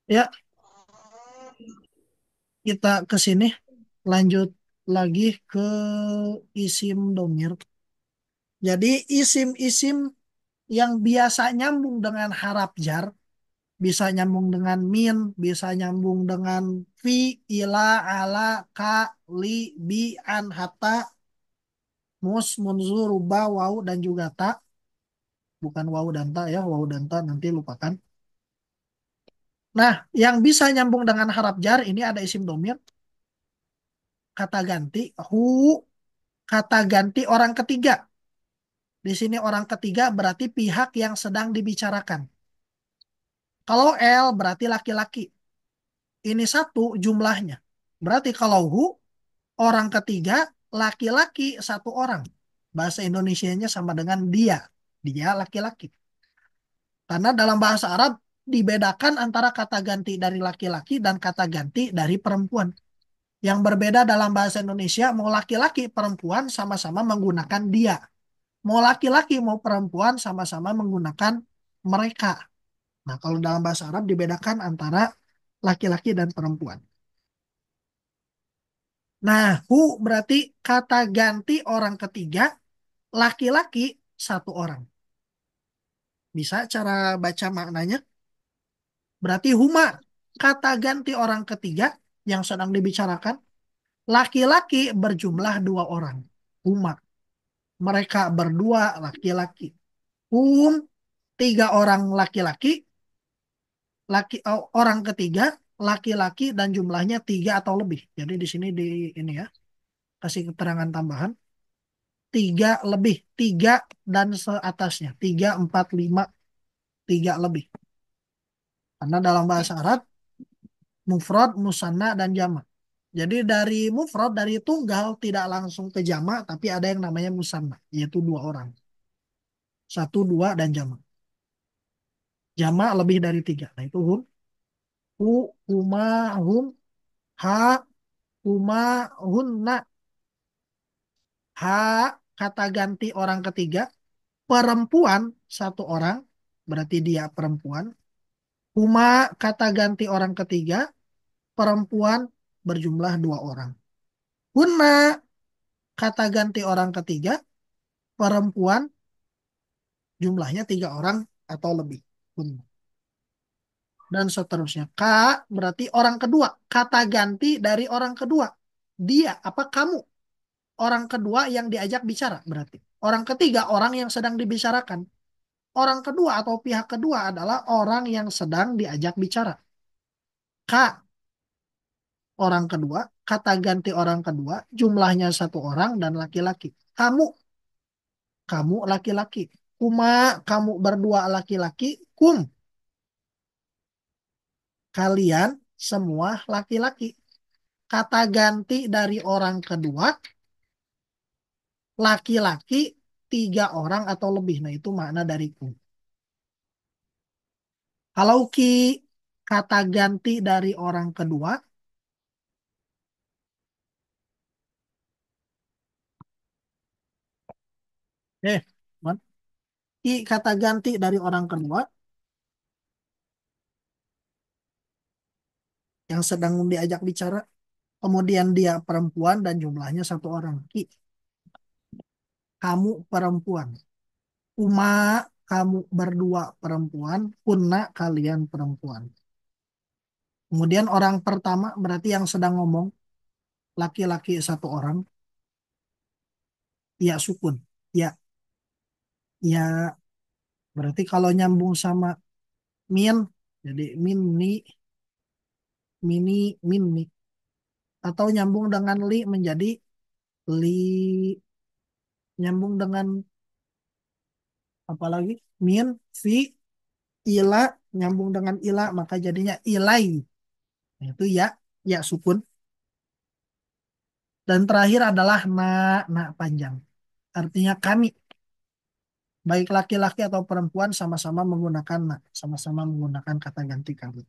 Ya, kita ke sini lanjut lagi ke isim domir. Jadi isim-isim yang biasa nyambung dengan harap jar, bisa nyambung dengan min, bisa nyambung dengan fi, ila, ala, ka, li, bi, an, hatta, mus, munzu, ruba, wau, dan juga ta. Bukan wau dan ta ya, wau dan ta nanti lupakan. Nah, yang bisa nyambung dengan harap jar ini ada isim domir, kata ganti, hu, kata ganti orang ketiga. Di sini orang ketiga berarti pihak yang sedang dibicarakan. Kalau L berarti laki-laki. Ini satu jumlahnya. Berarti kalau hu, orang ketiga, laki-laki satu orang. Bahasa Indonesianya sama dengan dia. Dia laki-laki. Karena dalam bahasa Arab dibedakan antara kata ganti dari laki-laki dan kata ganti dari perempuan. Yang berbeda dalam bahasa Indonesia, mau laki-laki perempuan sama-sama menggunakan dia. Mau laki-laki mau perempuan sama-sama menggunakan mereka. Nah, kalau dalam bahasa Arab dibedakan antara laki-laki dan perempuan. Nah, hu berarti kata ganti orang ketiga, laki-laki satu orang. Bisa cara baca maknanya? Berarti huma kata ganti orang ketiga yang sedang dibicarakan, laki-laki berjumlah dua orang. Huma, mereka berdua laki-laki. Hum, tiga orang laki-laki, orang ketiga laki-laki dan jumlahnya tiga atau lebih. Jadi di sini di ini ya kasih keterangan tambahan tiga lebih, tiga dan seatasnya, tiga, empat, lima, tiga lebih. Karena dalam bahasa Arab mufrad, musanna dan jamak. Jadi dari mufrad dari tunggal tidak langsung ke jamak, tapi ada yang namanya musanna, yaitu dua orang, satu, dua dan jamak. Jamak lebih dari tiga. Nah itu hum, hu, huma, hum, ha, huma, hunna. Ha kata ganti orang ketiga, perempuan satu orang, berarti dia perempuan. Huma kata ganti orang ketiga, perempuan berjumlah dua orang. Hunna kata ganti orang ketiga, perempuan jumlahnya tiga orang atau lebih. Hunna. Dan seterusnya. Berarti orang kedua. Kata ganti dari orang kedua. Dia, apa kamu? Orang kedua yang diajak bicara berarti. Orang ketiga, orang yang sedang dibicarakan. Orang kedua atau pihak kedua adalah orang yang sedang diajak bicara. K, orang kedua, kata ganti orang kedua, jumlahnya satu orang dan laki-laki. Kamu laki-laki. Kuma, kamu berdua laki-laki. Kum, kalian semua laki-laki. Kata ganti dari orang kedua, laki-laki tiga orang atau lebih. Nah, itu makna dari kum. Kalau ki, kata ganti dari orang kedua, eh, ki kata ganti dari orang kedua, yang sedang diajak bicara. Kemudian dia perempuan dan jumlahnya satu orang. Ki, kamu perempuan. Uma, kamu berdua perempuan. Punna, kalian perempuan. Kemudian orang pertama berarti yang sedang ngomong. Laki-laki satu orang. Ya, sukun. Ya, ya berarti kalau nyambung sama min. Jadi min, ni, mini, minni. Atau nyambung dengan li menjadi li. Nyambung dengan apalagi? Min, fi, ila nyambung dengan ila maka jadinya ilai. Nah, itu ya, ya sukun. Dan terakhir adalah na panjang. Artinya kami, baik laki-laki atau perempuan sama-sama menggunakan na, sama-sama menggunakan kata ganti kami.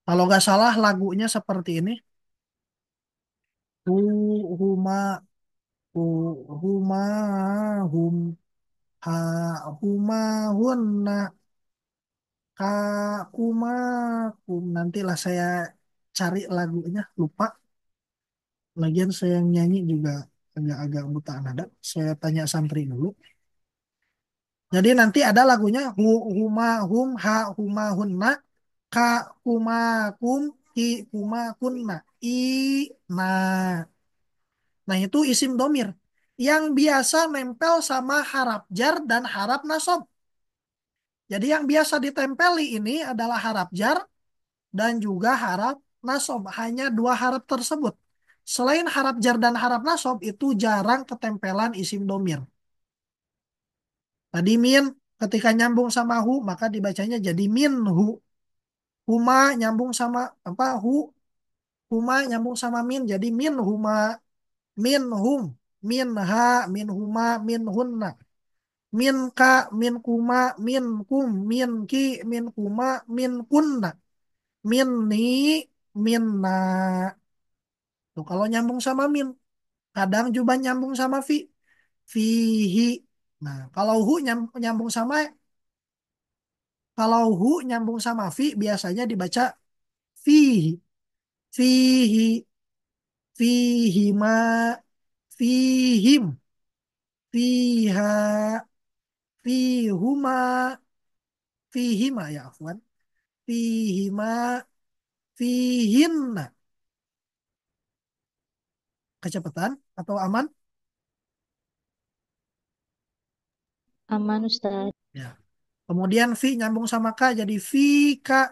Kalau nggak salah lagunya seperti ini. Hu, huma, hu. huma hum ha huma hunna ka kuma kum. Nantilah saya cari lagunya, lupa. Lagian saya yang nyanyi juga agak-agak buta nada. Saya tanya santri dulu. Jadi nanti ada lagunya huma hum ha huma hunna ka kuma kum ki kuma kunna i na. Nah itu isim domir yang biasa nempel sama harap jar dan harap nasab. Jadi yang biasa ditempeli ini adalah harap jar dan juga harap nasab. Hanya dua harap tersebut. Selain harap jar dan harap nasab itu jarang ketempelan isim domir. Tadi min ketika nyambung sama hu maka dibacanya jadi min hu. Huma nyambung sama apa hu. Huma nyambung sama min jadi min huma. Min hum. Min ha. Min huma. Min hunna. Min ka. Min kuma. Min kum. Min ki. Min kuma. Min kunna. Min ni. Min na. Tuh, kalau nyambung sama min. Kadang juga nyambung sama fi. Fihi. Nah, nyambung sama kalau hu nyambung sama fi biasanya dibaca fihi, fihi, fihima, fihim, fiha, fihuma, fihima ya afwan, fihima, fihinna. Kecepatan atau aman? Aman Ustaz. Ya. Kemudian fi nyambung sama ka jadi fika,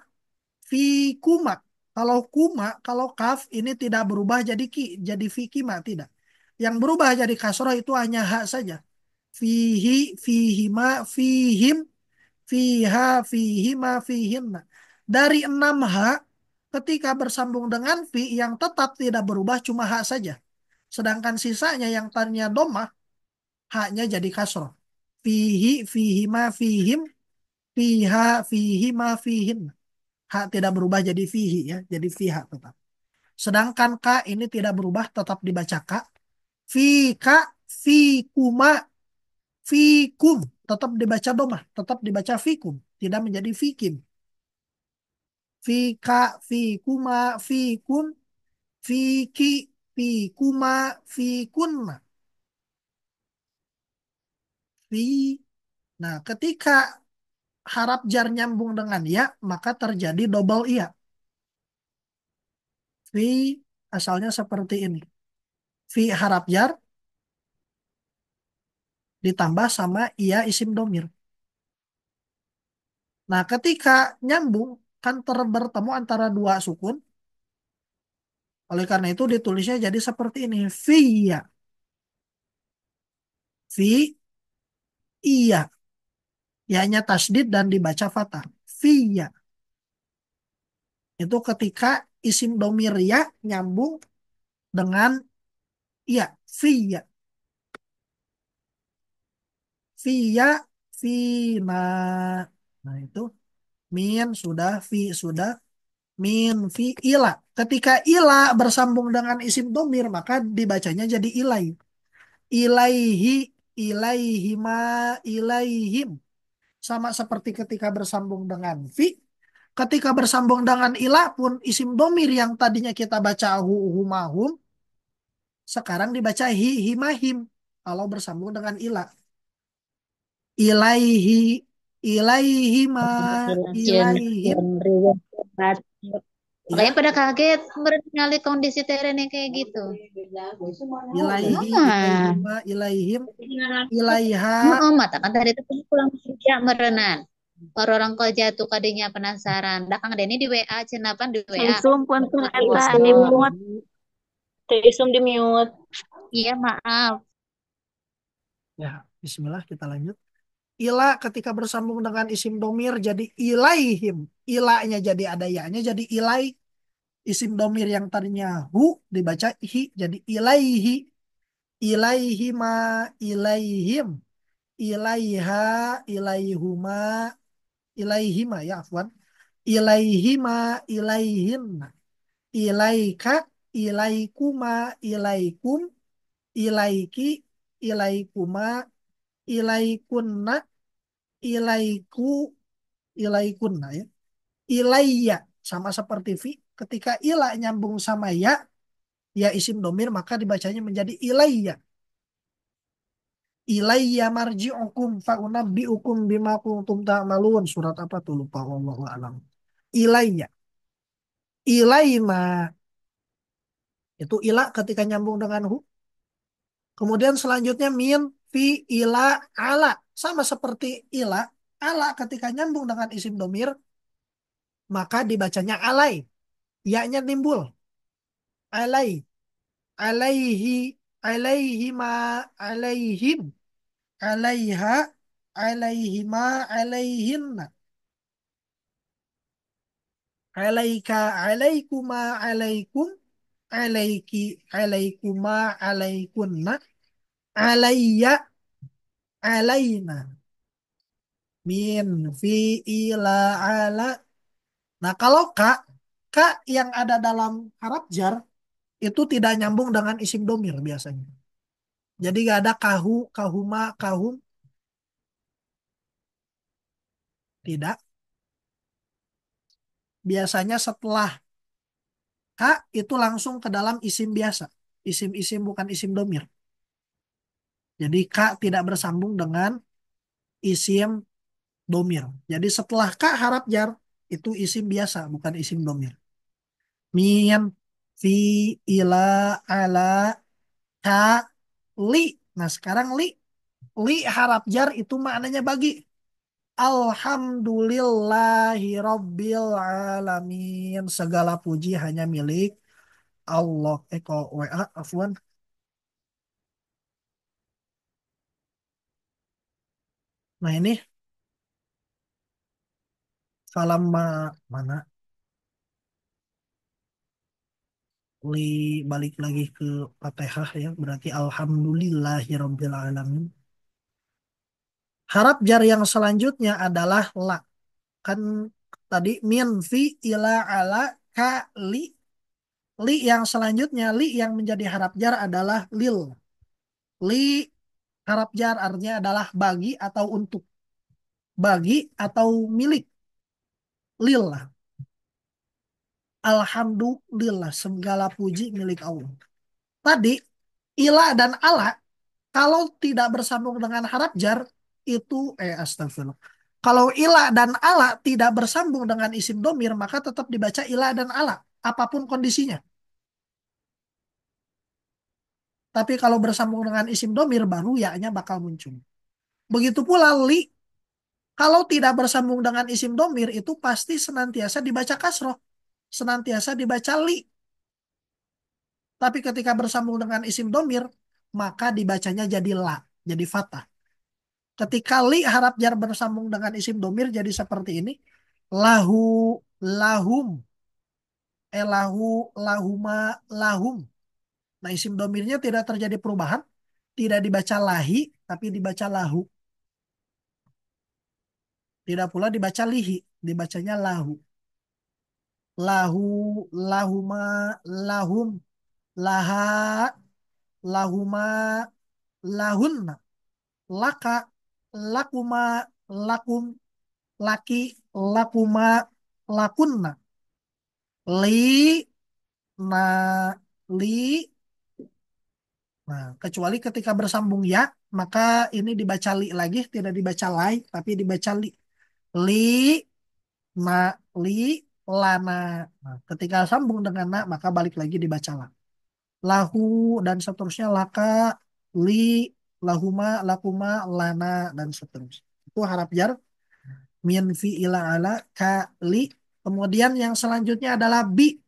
fikuma. Kalau kaf ini tidak berubah jadi ki, jadi fikima tidak. Yang berubah jadi kasroh itu hanya hak saja. Fihi, fihima, fihim, fiha, fihima, fihinna. Dari 6 hak, ketika bersambung dengan fi yang tetap tidak berubah cuma hak saja. Sedangkan sisanya yang tadinya domah, haknya jadi kasroh. Fihi, fihima, fihim, fiha, fihima, fihinna. Hak tidak berubah jadi fihi ya, jadi fiha tetap. Sedangkan ka ini tidak berubah tetap dibaca ka. Fika, fikuma, fikum tetap dibaca domah, tetap dibaca fikum, tidak menjadi fikim. Fika, fikuma, fikum, fiki, fikuma, fikunna. Fi. Nah, ketika harap jar nyambung dengan ya, maka terjadi double iya. Fi asalnya seperti ini. Fi harap jar ditambah sama iya isim domir. Nah, ketika nyambung kan bertemu antara dua sukun. Oleh karena itu ditulisnya jadi seperti ini. Fiya. Fi iya. Ya-nya tasdid dan dibaca fathah. Fiya. Itu ketika isim domir ya nyambung dengan iya. Fiya. Fiya. Fina. Nah itu. Min sudah. Fi sudah. Min fi ila. Ketika ila bersambung dengan isim domir maka dibacanya jadi ilai. Ilaihi, ilaihima, ilaihim. Sama seperti ketika bersambung dengan fi. Ketika bersambung dengan ila pun isim domir yang tadinya kita baca humahum. Sekarang dibaca himahim. Kalau bersambung dengan ila. Ilaihi, ilaihima, ilaihim. Dan riwayat. Makanya Ya, pada kaget mengenali kondisi terene kayak gitu. ilaihi, Mama. ilaihima, ilaihim, ilaiha. Oh, mata kan tadi itu pulang kerja merenan. Orang-orang kerja tuh kadinya penasaran. Dakang Deni di WA, cenapan di WA. Isum punten eta di Isum. mute. Teh isum di mute. Iya, maaf. Ya, bismillah kita lanjut. Ila ketika bersambung dengan isim domir jadi ilaihim. Ilanya jadi ada ya-nya jadi ilai. Isim domir yang tadinya hu dibaca hi jadi ilaihi. Ilaihima, ilaihim. Ilaiha, ilaihuma, ilaihima ya afwan. Ilaihima, ilaihinna. Ilaika, ilaikuma, ilaikum, ilaiki, ilaikuma, ilaikunna, ilaiku, ilaikunna ya. Ilayya sama seperti fi. Ketika ila nyambung sama ya, ya isim domir maka dibacanya menjadi ilayya. Ilayya marji'ukum fa'unabbi'ukum bima kuntum ta'malun. Surat apa tuh lupa wallahu a'lam. Ilayya. Ilayna. Itu ila ketika nyambung dengan hu. Kemudian selanjutnya min, fi, ila, ala. Sama seperti ila. Ala ketika nyambung dengan isim domir. Maka dibacanya alai. Ya-nya timbul. Alai. Alaihi. Alaihima. Alaihim. Alaiha. Alaihima. Alaihinna. Alaika, alaikuma, alaikum, alaiki, alaikuma, alaikunna, alayya, alaina, min, fi, ila, ala. Nah, kalau kak yang ada dalam harap jar itu tidak nyambung dengan isim domir biasanya. Jadi gak ada kahu, kahuma, kahum, tidak. Biasanya setelah kak itu langsung ke dalam isim biasa. Isim-isim bukan isim domir. Jadi kak tidak bersambung dengan isim domir. Jadi setelah kak harap jar itu isim biasa bukan isim domir. Min, fi, ila, ala, ka, li. Nah sekarang li harap jar itu maknanya bagi. Alhamdulillahi Rabbil Alamin. Segala puji hanya milik Allah. Kok WA, afwan. Nah ini falamma mana? Li balik lagi ke Fatihah ya. Berarti Alhamdulillahi Rabbil Alamin. Harap jar yang selanjutnya adalah la. Kan tadi min fi ila ala ka li. Li yang selanjutnya, li yang menjadi harap jar adalah lil. Li harap jar artinya adalah bagi atau untuk. Bagi atau milik. Lil lah. Alhamdulillah segala puji milik Allah. Tadi ila dan ala kalau tidak bersambung dengan harap jar itu astagfirullah. Kalau ila dan ala tidak bersambung dengan isim domir maka tetap dibaca ila dan ala apapun kondisinya. Tapi kalau bersambung dengan isim domir baru ya-nya bakal muncul. Begitu pula li kalau tidak bersambung dengan isim domir itu pasti senantiasa dibaca kasroh. Senantiasa dibaca li. Tapi ketika bersambung dengan isim domir maka dibacanya jadi la. Jadi fatah. Ketika li harap jar bersambung dengan isim domir jadi seperti ini. Lahu, lahum, lahu, lahuma, lahum. Nah isim domirnya tidak terjadi perubahan. Tidak dibaca lahi, tapi dibaca lahu. Tidak pula dibaca lihi, dibacanya lahu. Lahu, lahuma, lahum, laha, lahuma, lahunna. Laka, lakuma, lakum, laki, lakuma, lakunna. Li, na, li. Nah, kecuali ketika bersambung ya, maka ini dibaca li lagi, tidak dibaca lai, tapi dibaca li. Li, na, li, lana. Nah, ketika sambung dengan na, maka balik lagi dibaca la. Lahu dan seterusnya laka, li, lahuma, lakuma, lana dan seterusnya. Itu harap jar min fi ila ala ka li. Kemudian yang selanjutnya adalah bi.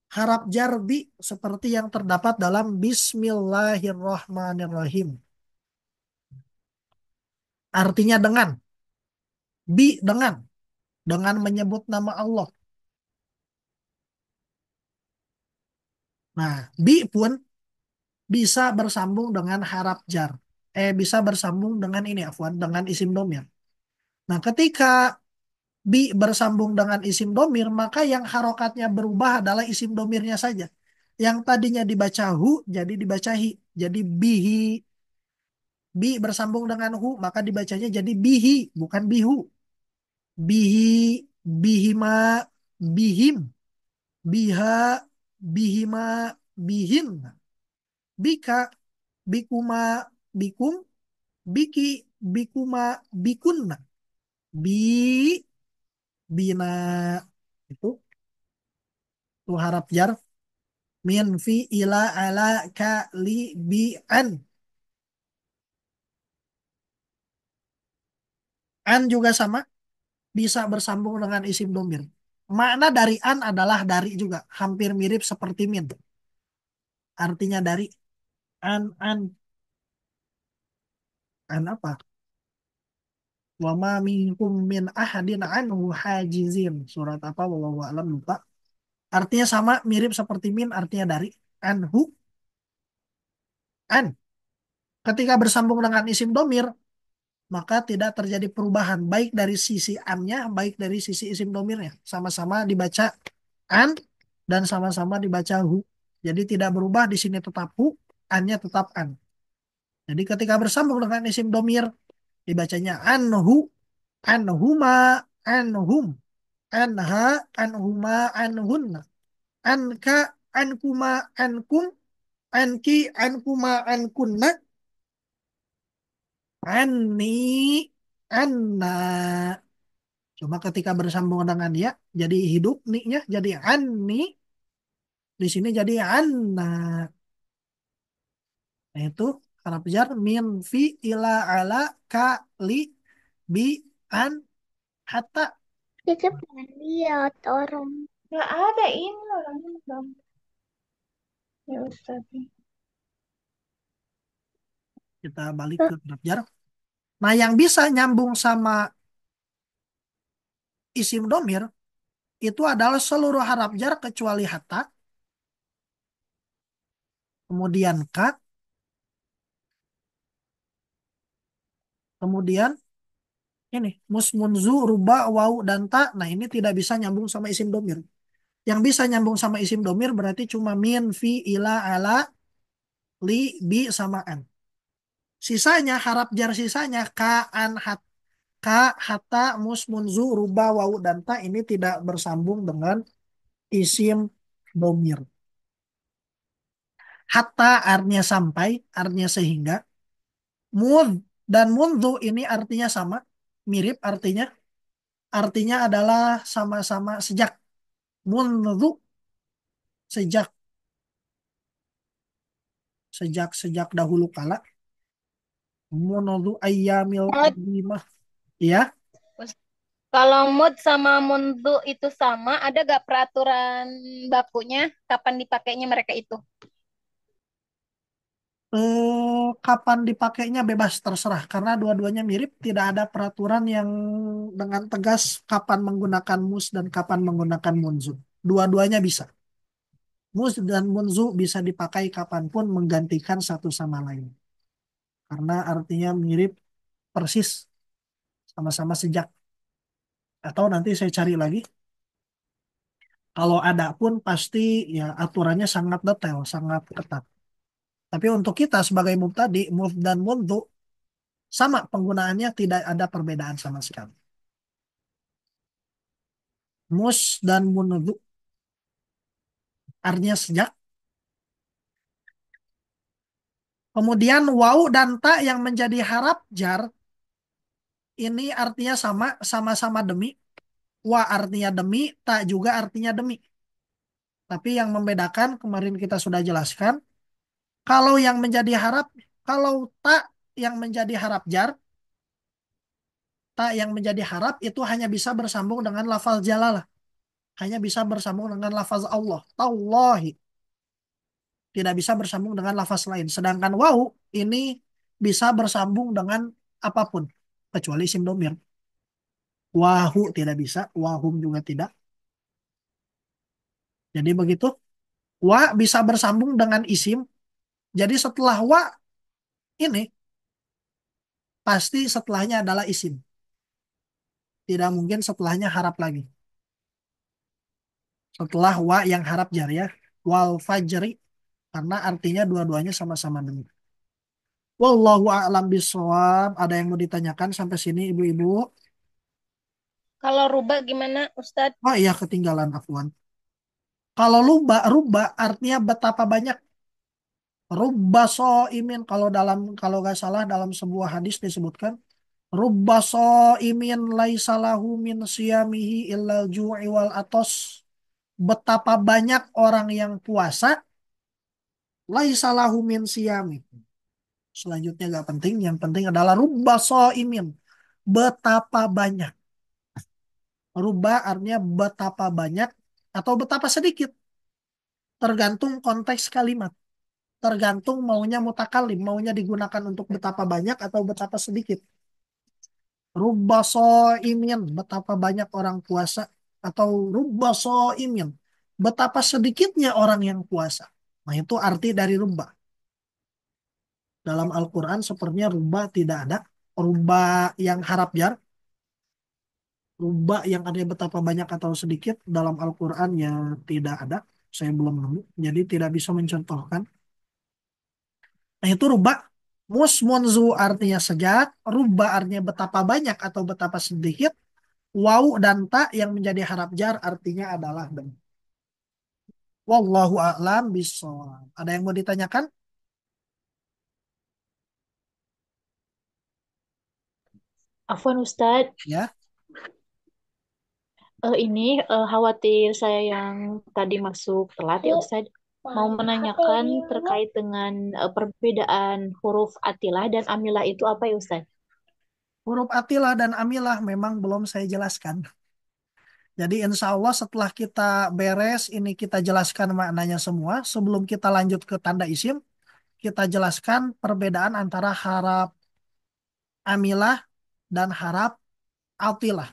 Harap jar bi seperti yang terdapat dalam Bismillahirrahmanirrahim. Artinya bi dengan menyebut nama Allah. Nah, bi pun bisa bersambung dengan harap jar. Bisa bersambung dengan ini afwan dengan isim domir. Nah, ketika bi bersambung dengan isim domir, maka yang harokatnya berubah adalah isim domirnya saja. Yang tadinya dibaca hu, jadi dibaca hi. Jadi bihi, Bi bersambung dengan hu, maka dibacanya jadi bihi, bukan bihu. Bihi, bihima, bihim, biha, bihima, bihin. Bika, bikuma, bikum, biki, bikuma, bikunna. Bi, bina. Itu harap jar. Min, fi, ila, ala, ka, li, bi, an. An juga sama, bisa bersambung dengan isim domir. Makna dari an adalah dari juga, hampir mirip seperti min. Artinya dari an apa? Wa ma minkum min ahadin anhu hajizin. Surat apa? Wallahu a'lam lupa. Artinya sama, mirip seperti min, artinya dari anhu an. Ketika bersambung dengan isim domir, maka tidak terjadi perubahan baik dari sisi annya, baik dari sisi isim domirnya. Sama-sama dibaca an dan sama-sama dibaca hu. Jadi tidak berubah di sini tetap hu, annya tetap an. Jadi ketika bersambung dengan isim domir, dibacanya anhu, anhuma, anhum, anha, anhuma, anhunna, anka, ankuma, ankum, anki, ankuma, ankunna, anni, anna. Cuma ketika bersambung dengan ya, jadi hidup nih-nya jadi anni, di sini jadi anna. Nah, itu harap jar min fi ila ala ka li bi an hatta. Kita pernah lihat orang. Nggak ada ini orangnya belum. Ya Ustaz. Kita balik ke harap jar. Nah, yang bisa nyambung sama isim domir itu adalah seluruh harap jar kecuali hatta, kemudian ka, kemudian ini mus munzu ruba wau dan ta. Nah, ini tidak bisa nyambung sama isim domir. Yang bisa nyambung sama isim domir berarti cuma min fi ila ala li bi sama an. Sisanya harap jar sisanya ka an hat ka hatta mus munzu ruba wau dan ta ini tidak bersambung dengan isim domir. Hatta artinya sampai, artinya sehingga. Mud dan mundu ini artinya sama, mirip artinya. Artinya adalah sama-sama sejak. Mundu sejak, sejak dahulu kala. Mundu ayyamil Mud, qadimah. Ya, kalau mood sama mundu itu sama, ada gak peraturan bakunya kapan dipakainya mereka itu? kapan dipakainya bebas terserah karena dua-duanya mirip, tidak ada peraturan yang dengan tegas kapan menggunakan mus dan kapan menggunakan munzu. Dua-duanya bisa. Mus dan munzu bisa dipakai kapanpun menggantikan satu sama lain karena artinya mirip persis, sama-sama sejak. Atau nanti saya cari lagi. Kalau ada pun pasti ya aturannya sangat detail, sangat ketat. Tapi untuk kita sebagai mubtadi, muf dan mundu sama penggunaannya, tidak ada perbedaan sama sekali. Mus dan mundu artinya sejak. Kemudian wau dan ta yang menjadi harap jar ini artinya sama, sama-sama demi. Wa artinya demi, ta juga artinya demi. Tapi yang membedakan kemarin kita sudah jelaskan, kalau yang menjadi harap, kalau ta yang menjadi harap jar, ta yang menjadi harap itu hanya bisa bersambung dengan lafaz jalalah. Hanya bisa bersambung dengan lafaz Allah. Tallahi. Tidak bisa bersambung dengan lafaz lain. Sedangkan wau ini bisa bersambung dengan apapun. Kecuali isim domir. Wahu tidak bisa. Wahum juga tidak. Jadi begitu. Wa bisa bersambung dengan isim. Jadi setelah wa ini, pasti setelahnya adalah isim. Tidak mungkin setelahnya harap lagi. Setelah wa yang harap jar ya. Wal fajri. Karena artinya dua-duanya sama-sama demi. Wallahu a'lam bishawab. Ada yang mau ditanyakan sampai sini ibu-ibu? Kalau rubah gimana, Ustadz? Oh iya ketinggalan Afwan. Kalau ruba artinya betapa banyak. Rubba imin kalau nggak salah dalam sebuah hadis disebutkan rubba imin laisa lahu min siyamihi illal ju'i wal atos. Betapa banyak orang yang puasa laisa lahu min siyami. Selanjutnya nggak penting, yang penting adalah rubba imin. Betapa banyak. Rubba artinya betapa banyak atau betapa sedikit. Tergantung konteks kalimat. Tergantung maunya mutakalim, maunya digunakan untuk betapa banyak atau betapa sedikit. Rubba imin, betapa banyak orang puasa. Atau rubba imin, betapa sedikitnya orang yang puasa. Nah itu arti dari rubba. Dalam Al-Quran sepertinya rubba tidak ada. Rubba yang harap jar, rubba yang artinya betapa banyak atau sedikit dalam Al-Quran ya tidak ada. Saya belum nemu, jadi tidak bisa mencontohkan. Nah itu rubba. Munzu artinya sejak, rubba artinya betapa banyak atau betapa sedikit, waw dan ta yang menjadi harap jar artinya adalah dan. Wallahu a'lam bishawab. Ada yang mau ditanyakan? Afwan Ustadz, Ya. ini khawatir saya yang tadi masuk telat ya Ustadz. Mau menanyakan terkait dengan perbedaan huruf atilah dan amilah itu apa ya Ustadz? Huruf atilah dan amilah memang belum saya jelaskan. Jadi insya Allah setelah kita beres ini kita jelaskan maknanya semua. Sebelum kita lanjut ke tanda isim, kita jelaskan perbedaan antara harap amilah dan harap atilah.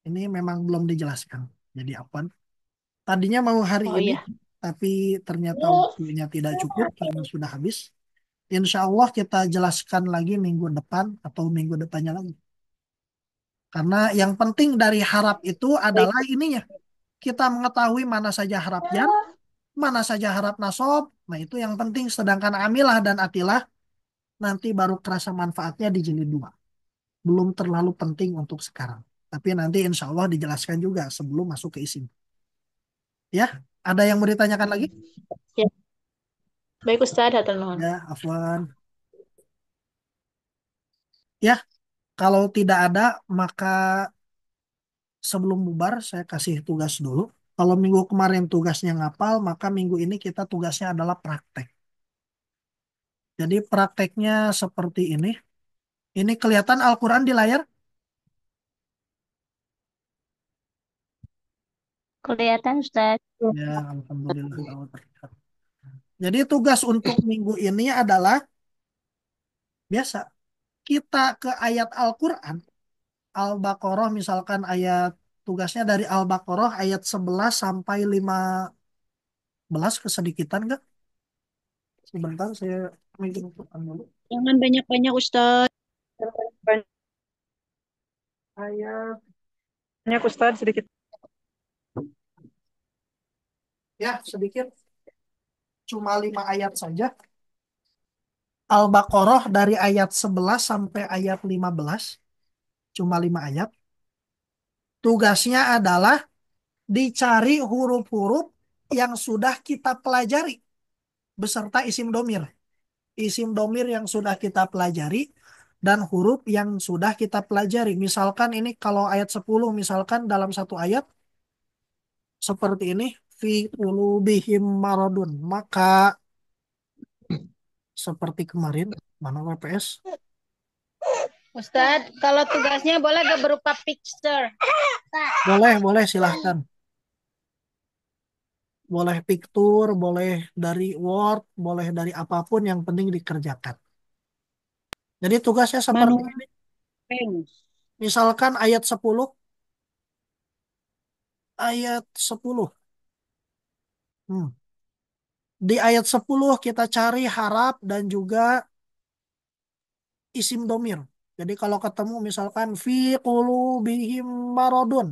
Ini memang belum dijelaskan. Jadi apa? Tadinya mau hari Oh ini, iya, tapi ternyata waktunya tidak cukup karena sudah habis. Insya Allah kita jelaskan lagi minggu depan atau minggu depannya lagi. Karena yang penting dari harap itu Baik. adalah ininya. Kita mengetahui mana saja harap jar, mana saja harap nasob. Nah itu yang penting. Sedangkan amilah dan atilah nanti baru kerasa manfaatnya di jilid 2. Belum terlalu penting untuk sekarang. Tapi nanti insya Allah dijelaskan juga sebelum masuk ke isim. Ya, ada yang mau ditanyakan lagi? ya. Baik Ustadz, hatur nuhun. Ya, Afwan. Ya, kalau tidak ada, maka sebelum bubar saya kasih tugas dulu. Kalau minggu kemarin tugasnya ngapal, maka minggu ini kita tugasnya adalah praktek. Jadi prakteknya seperti ini. Ini kelihatan Al-Quran di layar? Kelihatan Ustaz. Ya, Alhamdulillah kalau terlihat. Jadi tugas untuk minggu ini adalah biasa. Kita ke ayat Al-Quran. Al-Baqarah misalkan tugasnya dari Al-Baqarah ayat 11 sampai 15 kesedikitan nggak? Sebentar saya meeting Quran dulu. Jangan banyak-banyak Ustadz. Ayat Banyak Ustadz sedikit. ya sedikit cuma 5 ayat saja. Al-Baqarah dari ayat 11 sampai ayat 15 cuma 5 ayat. Tugasnya adalah dicari huruf-huruf yang sudah kita pelajari beserta isim domir. Isim domir yang sudah kita pelajari dan huruf yang sudah kita pelajari. Misalkan ini kalau ayat 10 misalkan dalam satu ayat seperti ini fi qulubihim maradun, maka seperti kemarin mana WPS? Ustadz, kalau tugasnya boleh gak berupa picture? Boleh, boleh silahkan. Boleh picture, boleh dari Word, boleh dari apapun yang penting dikerjakan. Jadi tugasnya seperti Manual. ini. Misalkan ayat 10. Hmm. Di ayat 10 kita cari harap dan juga isim domir. Jadi kalau ketemu misalkan fi qulubihim maradun.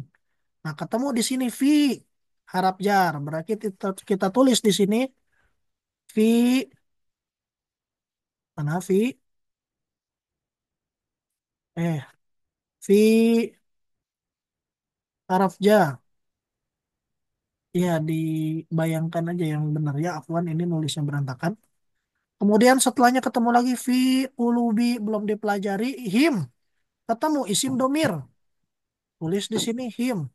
Nah, ketemu di sini fi harap jar. Berarti kita tulis di sini fi mana fi Fi haraf ja. Ya, dibayangkan aja yang benar ya. Afwan, ini nulisnya berantakan. Kemudian setelahnya ketemu lagi fi ulubi, belum dipelajari. Him, ketemu isim domir. Tulis di sini him.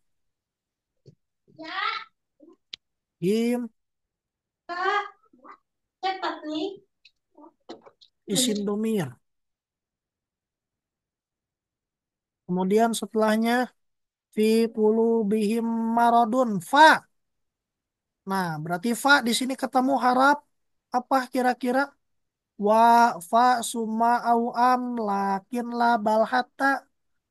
Him, isim domir. Kemudian setelahnya fi qulubihim maradun fa. Nah, berarti fa di sini ketemu harap apa kira-kira? Wa fa summa au am lakin la bal hatta.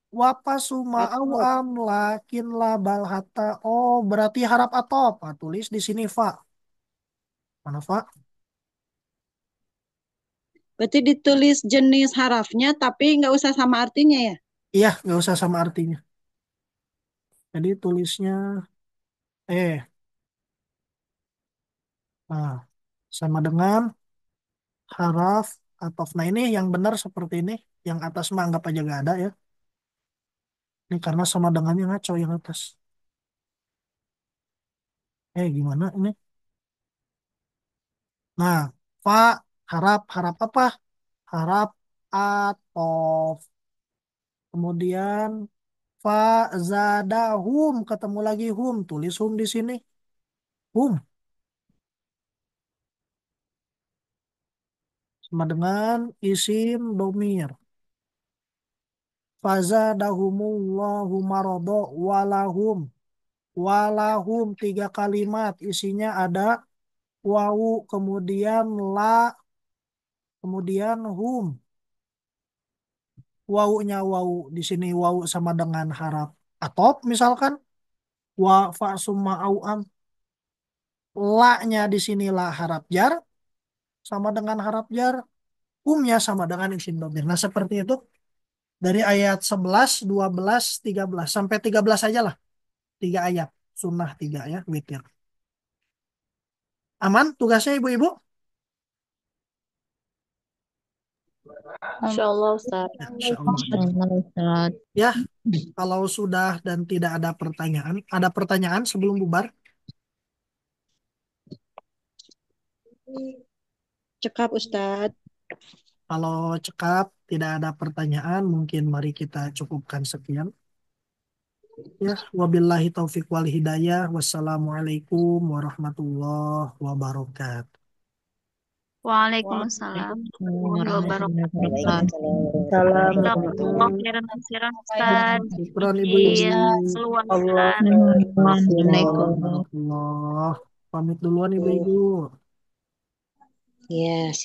Wa fa summa au Atop. am lakin la bal hatta. Oh, berarti harap atop. Ah, tulis di sini fa. Mana fa? Berarti ditulis jenis harafnya tapi nggak usah sama artinya ya? Iya, nggak usah sama artinya. Jadi tulisnya nah, sama dengan haraf atof. Nah, ini yang benar seperti ini. Yang atas mah anggap aja gak ada ya. Ini karena sama dengannya ngaco yang atas. Gimana ini? Nah, fa harap harap apa? Harap atof. Kemudian fa zadahum, ketemu lagi hum. Tulis hum di sini. Hum sama dengan isim domir. Fazadahumullahu marado walahum. Walahum, tiga kalimat. Isinya ada wawu, kemudian la, kemudian hum. Wawunya wawu di sini wawu sama dengan harap atop misalkan wa fa summa au am. La-nya di sini la harap jar sama dengan harap jar. Humnya sama dengan isim dhamir. Nah, seperti itu dari ayat 11, 12, 13 sampai 13 aja lah. Tiga ayat. Sunnah tiga ya, witir. Aman tugasnya ibu-ibu? Insya Allah Ustaz. Ya, insya Allah. Insyaallah, Ustaz. Ya, kalau sudah dan tidak ada pertanyaan sebelum bubar? Cekap Ustadz. Kalau cekap tidak ada pertanyaan, mungkin mari kita cukupkan sekian. Ya, wabillahi taufiq wal hidayah. Wassalamualaikum warahmatullahi wabarakatuh. Waalaikumsalam warahmatullahi wabarakatuh. Waalaikumsalam Salam. Jazakumullah khairan katsiran Ustaz. Syukran Izin ibu-ibu. keluar Allah. Ustaz. Assalamualaikum. Warahmatullahi. Pamit duluan ibu-ibu. Yes.